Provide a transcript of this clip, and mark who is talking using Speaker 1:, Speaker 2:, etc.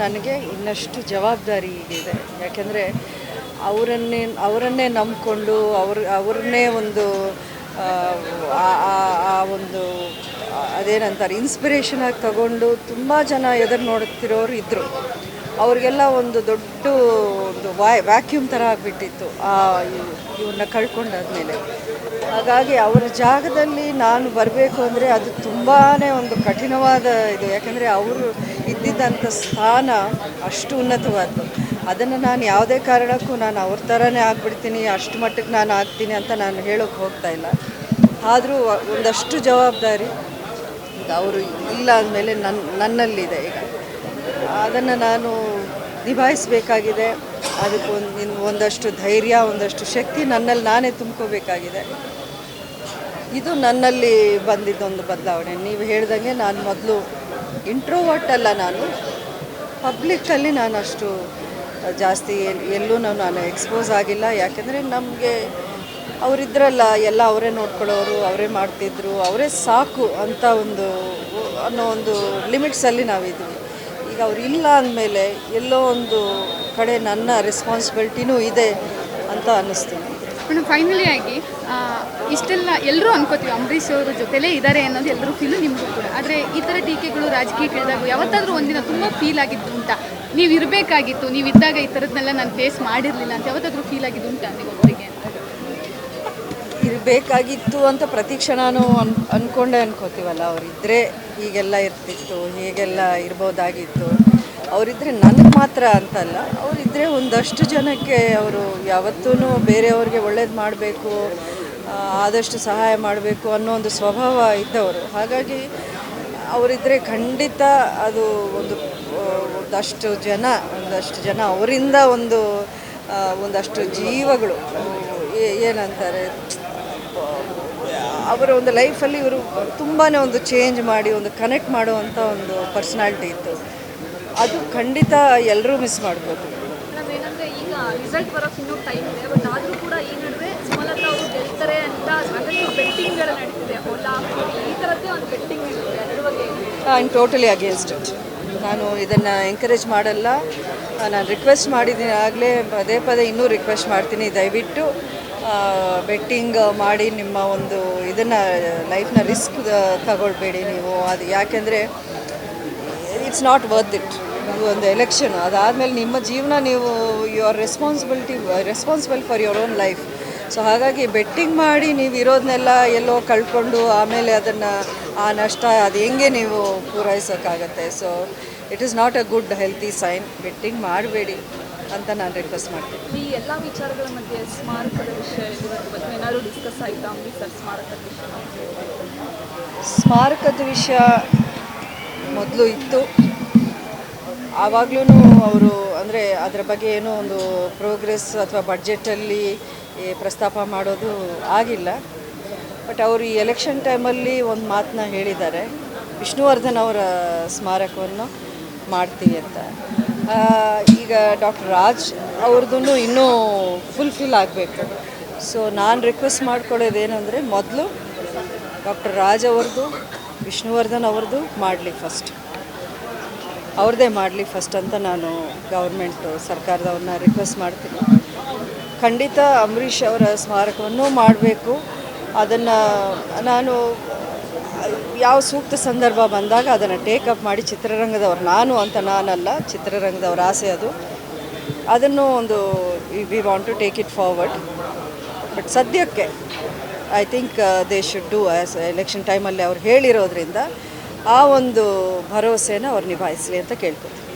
Speaker 1: ನನಗೆ ಇನ್ನಷ್ಟು ಜವಾಬ್ದಾರಿ ಈಗಿದೆ. ಯಾಕೆಂದರೆ ಅವರನ್ನೇ ನಂಬಿಕೊಂಡು ಅವ್ರನ್ನೇ ಒಂದು ಆ ಒಂದು ಅದೇನಂತಾರೆ ಇನ್ಸ್ಪಿರೇಷನಾಗಿ ತಗೊಂಡು ತುಂಬ ಜನ ಎದುರು ನೋಡ್ತಿರೋರು ಇದ್ದರು. ಅವ್ರಿಗೆಲ್ಲ ಒಂದು ದೊಡ್ಡ ಒಂದು ವ್ಯಾಕ್ಯೂಮ್ ಥರ ಆಗಿಬಿಟ್ಟಿತ್ತು ಇವನ್ನ ಕಳ್ಕೊಂಡಾದ್ಮೇಲೆ. ಹಾಗಾಗಿ ಅವರ ಜಾಗದಲ್ಲಿ ನಾನು ಬರಬೇಕು ಅಂದರೆ ಅದು ತುಂಬಾ ಒಂದು ಕಠಿಣವಾದ ಇದು. ಯಾಕಂದರೆ ಅವರು ಇದ್ದಿದ್ದಂಥ ಸ್ಥಾನ ಅಷ್ಟು ಉನ್ನತವಾದ್ದು. ಅದನ್ನು ನಾನು ಯಾವುದೇ ಕಾರಣಕ್ಕೂ ನಾನು ಅವ್ರ ಥರನೇ ಆಗಿಬಿಡ್ತೀನಿ, ಅಷ್ಟು ಮಟ್ಟಕ್ಕೆ ನಾನು ಆಗ್ತೀನಿ ಅಂತ ನಾನು ಹೇಳೋಕ್ಕೆ ಹೋಗ್ತಾ ಇಲ್ಲ. ಆದರೂ ಒಂದಷ್ಟು ಜವಾಬ್ದಾರಿ ಈಗ ಅವರು ಇಲ್ಲ ಅಂದಮೇಲೆ ನನ್ನಲ್ಲಿದೆ. ಈಗ ಅದನ್ನು ನಾನು ನಿಭಾಯಿಸಬೇಕಾಗಿದೆ. ಅದಕ್ಕೆ ಒಂದಷ್ಟು ಧೈರ್ಯ, ಒಂದಷ್ಟು ಶಕ್ತಿ ನನ್ನಲ್ಲಿ ನಾನೇ ತುಂಬ್ಕೋಬೇಕಾಗಿದೆ. ಇದು ನನ್ನಲ್ಲಿ ಬಂದಿದ್ದೊಂದು ಬದಲಾವಣೆ. ನೀವು ಹೇಳ್ದಂಗೆ ನಾನು ಮೊದಲು ಇಂಟ್ರೋವರ್ಟ್ ಅಲ್ಲ, ನಾನು ಪಬ್ಲಿಕ್ಕಲ್ಲಿ ನಾನು ಅಷ್ಟು ಜಾಸ್ತಿ ಎಲ್ಲೂ ನಾನು ಎಕ್ಸ್ಪೋಸ್ ಆಗಿಲ್ಲ. ಯಾಕೆಂದರೆ ನಮಗೆ ಅವರಿದ್ರಲ್ಲ, ಎಲ್ಲ ಅವರೇ ನೋಡ್ಕೊಳ್ಳೋರು, ಅವರೇ ಮಾಡ್ತಿದ್ರು, ಅವರೇ ಸಾಕು ಅಂತ ಅನ್ನೋ ಒಂದು ಲಿಮಿಟ್ಸಲ್ಲಿ ನಾವಿದ್ವಿ. ಈಗ ಅವ್ರು ಇಲ್ಲ ಅಂದಮೇಲೆ ಎಲ್ಲೋ ಒಂದು ಕಡೆ ನನ್ನ ರೆಸ್ಪಾನ್ಸಿಬಿಲಿಟಿನೂ ಇದೆ ಅಂತ ಅನ್ನಿಸ್ತೀನಿ.
Speaker 2: ಮೇಡಮ್, ಫೈನಲಿ ಆಗಿ ಇಷ್ಟೆಲ್ಲ ಎಲ್ಲರೂ ಅನ್ಕೋತೀವಿ ಅಂಬರೀಷ್ ಅವರ ಜೊತೆಲೇ ಇದ್ದಾರೆ ಅನ್ನೋದು ಎಲ್ಲರೂ ಫೀಲು ನಿಮಗೂ ಕೂಡ. ಆದರೆ ಈ ಥರ ಟೀಕೆಗಳು ರಾಜಕೀಯಕ್ಕಿಳಿದಾಗ ಯಾವತ್ತಾದರೂ ಒಂದಿನ ತುಂಬ ಫೀಲ್ ಆಗಿದ್ದು ಉಂಟಾ? ನೀವು ಇರಬೇಕಾಗಿತ್ತು, ನೀವು ಇದ್ದಾಗ ಈ ಥರದ್ದನ್ನೆಲ್ಲ ನಾನು ಫೇಸ್ ಮಾಡಿರಲಿಲ್ಲ ಅಂತ ಯಾವತ್ತಾದರೂ ಫೀಲ್ ಆಗಿದ್ದು ಉಂಟಾ ನಿಮ್ಮೊಬ್ಬರಿಗೆ?
Speaker 1: ಇರಬೇಕಾಗಿತ್ತು ಅಂತ ಪ್ರತಿ ಕ್ಷಣನೂ ಅನ್ಕೋತೀವಲ್ಲ. ಅವರಿದ್ದರೆ ಹೀಗೆಲ್ಲ ಇರ್ತಿತ್ತು, ಹೀಗೆಲ್ಲ ಇರ್ಬೋದಾಗಿತ್ತು. ಅವರಿದ್ದರೆ ನನಗೆ ಮಾತ್ರ ಅಂತಲ್ಲ, ಅವರಿದ್ದರೆ ಒಂದಷ್ಟು ಜನಕ್ಕೆ ಅವರು ಯಾವತ್ತೂ ಬೇರೆಯವ್ರಿಗೆ ಒಳ್ಳೇದು ಮಾಡಬೇಕು, ಆದಷ್ಟು ಸಹಾಯ ಮಾಡಬೇಕು ಅನ್ನೋ ಒಂದು ಸ್ವಭಾವ ಇದ್ದವರು. ಹಾಗಾಗಿ ಅವರಿದ್ದರೆ ಖಂಡಿತ ಅದು ಒಂದಷ್ಟು ಜನ ಅವರಿಂದ ಒಂದಷ್ಟು ಜೀವಗಳು ಏನಂತಾರೆ, ಅವರ ಒಂದು ಲೈಫಲ್ಲಿ ಇವರು ತುಂಬಾ ಒಂದು ಚೇಂಜ್ ಮಾಡಿ ಒಂದು ಕನೆಕ್ಟ್ ಮಾಡುವಂಥ ಒಂದು ಪರ್ಸ್ನಾಲಿಟಿ ಇತ್ತು. ಅದು ಖಂಡಿತ ಎಲ್ಲರೂ ಮಿಸ್ ಮಾಡ್ಬೋದು.
Speaker 3: ಏನಂದರೆ ಈಗ ರಿಸಲ್ಟ್ ಬರೋಕ್ಕೆ ಇನ್ನೂ ಟೈಮ್ ಇದೆ, ಬಟ್ ಆದರೂ ಕೂಡ ಈ ನಡುವೆ ಸುಮಲತಾ ಅವರು ಗೆಲ್ತಾರೆ ಅಂತ ಸಾಕಷ್ಟು ಬೆಟ್ಟಿಂಗ್ಗಳು ನಡೀತಿದೆ. ಈ ಥರದ್ದೇ ಒಂದು ಬೆಟ್ಟಿಂಗ್ ಇರುತ್ತೆ, ಅದ್ರ ಬಗ್ಗೆ
Speaker 1: I am totally against it. ನಾನು ಇದನ್ನು ಎಂಕರೇಜ್ ಮಾಡಲ್ಲ. ನಾನು ರಿಕ್ವೆಸ್ಟ್ ಮಾಡಿದ್ದೀನಿ ಆಗಲೇ, ಪದೇ ಇನ್ನೂ ರಿಕ್ವೆಸ್ಟ್ ಮಾಡ್ತೀನಿ, ದಯವಿಟ್ಟು ಬೆಟ್ಟಿಂಗ್ ಮಾಡಿ ನಿಮ್ಮ ಒಂದು ಇದನ್ನು ಲೈಫ್ನ ರಿಸ್ಕ್ ತಗೊಳ್ಬೇಡಿ ನೀವು. ಅದು ಯಾಕೆಂದರೆ ಇಟ್ಸ್ ನಾಟ್ ವರ್ತ್ ಇಟ್. ಇದು ಒಂದು ಎಲೆಕ್ಷನ್, ಅದಾದಮೇಲೆ ನಿಮ್ಮ ಜೀವನ ನೀವು you are responsible for your own life. So ಹಾಗಾಗಿ ಬೆಟ್ಟಿಂಗ್ ಮಾಡಿ ನೀವು ಇರೋದನ್ನೆಲ್ಲ ಎಲ್ಲೋ ಕಳ್ಕೊಂಡು ಆಮೇಲೆ ಆ ನಷ್ಟ ಅದು ಹೆಂಗೆ ನೀವು ಪೂರೈಸೋಕ್ಕಾಗತ್ತೆ. So it is not a good healthy sign. Betting ಮಾಡಬೇಡಿ ಅಂತ ನಾನು ರಿಕ್ವೆಸ್ಟ್ ಮಾಡ್ತೀನಿ.
Speaker 3: ಈ ಎಲ್ಲ ವಿಚಾರಗಳ ಮಧ್ಯೆ ಸ್ಮಾರಕದ ವಿಷಯ ಏನಾದರೂ ಡಿಸ್ಕಸ್ ಆಯಿತಾ? ಅಂಬರೀಷ್
Speaker 1: ಸ್ಮಾರಕದ ವಿಷಯ ಮೊದಲು ಇತ್ತು. ಆವಾಗಲೂ ಅವರು ಅಂದರೆ ಅದರ ಬಗ್ಗೆ ಏನೋ ಒಂದು ಪ್ರೋಗ್ರೆಸ್ ಅಥವಾ ಬಡ್ಜೆಟಲ್ಲಿ ಪ್ರಸ್ತಾಪ ಮಾಡೋದು ಆಗಿಲ್ಲ. ಬಟ್ ಅವರು ಈ ಎಲೆಕ್ಷನ್ ಟೈಮಲ್ಲಿ ಒಂದು ಮಾತನ್ನ ಹೇಳಿದ್ದಾರೆ, ವಿಷ್ಣುವರ್ಧನ್ ಅವರ ಸ್ಮಾರಕವನ್ನು ಮಾಡ್ತೀವಿ ಅಂತ. ಈಗ ಡಾಕ್ಟರ್ ರಾಜ್ ಅವ್ರದ್ದು ಇನ್ನೂ ಫುಲ್ಫಿಲ್ ಆಗಬೇಕು. ಸೊ ನಾನು ರಿಕ್ವೆಸ್ಟ್ ಮಾಡ್ಕೊಳ್ಳೋದೇನೆಂದರೆ, ಮೊದಲು ಡಾಕ್ಟರ್ ರಾಜ್ ಅವ್ರದ್ದು, ವಿಷ್ಣುವರ್ಧನ್ ಅವ್ರದ್ದು ಮಾಡಲಿ ಫಸ್ಟ್, ಅವ್ರದ್ದೇ ಮಾಡಲಿ ಫಸ್ಟ್ ಅಂತ ನಾನು ಸರ್ಕಾರದವ್ರನ್ನ ರಿಕ್ವೆಸ್ಟ್ ಮಾಡ್ತೀನಿ. ಖಂಡಿತ ಅಂಬರೀಷ್ ಅವರ ಸ್ಮಾರಕವನ್ನು ಮಾಡಬೇಕು. ಅದನ್ನು ನಾನು ಯಾವ ಸೂಕ್ತ ಸಂದರ್ಭ ಬಂದಾಗ ಅದನ್ನು ಟೇಕಪ್ ಮಾಡಿ ನಾನಲ್ಲ, ಚಿತ್ರರಂಗದವ್ರ ಆಸೆ ಅದು. ಅದನ್ನು we want to take it forward. But ಸದ್ಯಕ್ಕೆ I think they should do as election ಟೈಮಲ್ಲಿ ಅವ್ರು ಹೇಳಿರೋದ್ರಿಂದ ಆ ಒಂದು ಭರವಸೆನ ಅವ್ರು ನಿಭಾಯಿಸಲಿ ಅಂತ ಕೇಳ್ಕೊತೀನಿ.